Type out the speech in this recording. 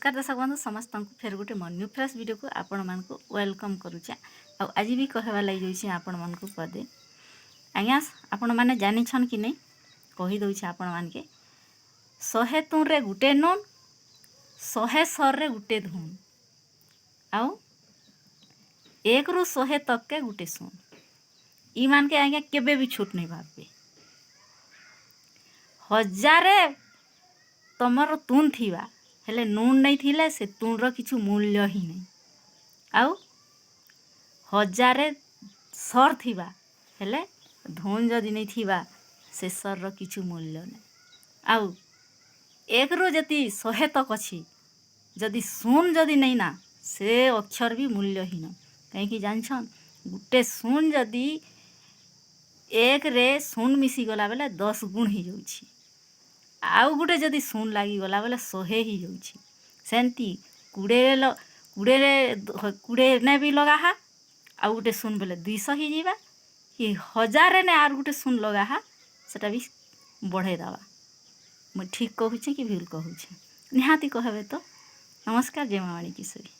नमस्कार दर्शक बंधु समस्त फेर गोटे न्यू फ्रेश वीडियो को आपण मान वेलकम करुचे। आज भी कहवा लगी जाइए आपण मान पदे आज्ञा आपण मैंने जानी कि नहीं कहीदे आपण मान के 100 तुन रे गुटे नून 100 सर रे गुटे धुन आउ 1 रु 100 तक के गुटे सुन ई मान के आज्ञा केबे भी छूट नहीं भावे। 1000 तमर तुन थिबा हेले नून नहीं थिले से तुन रो किछु मूल्य ही नहीं। आउ 1000 सर थिबा हेले धुन जदि नहीं थिबा से सर रो किछु मूल्य नहीं। आउ 1 रु जति 100 तक अछि जदि सुन जदि नहीं ना से अक्षर भी मूल्यहीन कहीं जानछन गुटे सुन जदि 1 रे सुन मिसी गला बेले 10 गुण ही जाउछि आउ गुटे जदि सुन लगी गला बेले 100 ही जाउछि सेंती 20 ने भी लगा हा आउ गुटे सुन बेले 200 ही जीवा कि 1000 ने आर गुटे सुन लगा हा सेटा भी बढ़े दवा। मैं ठीक कहूँ कि भूल कहूँ निहाती कहबे तो। नमस्कार जय माँ वाणी किशोरी।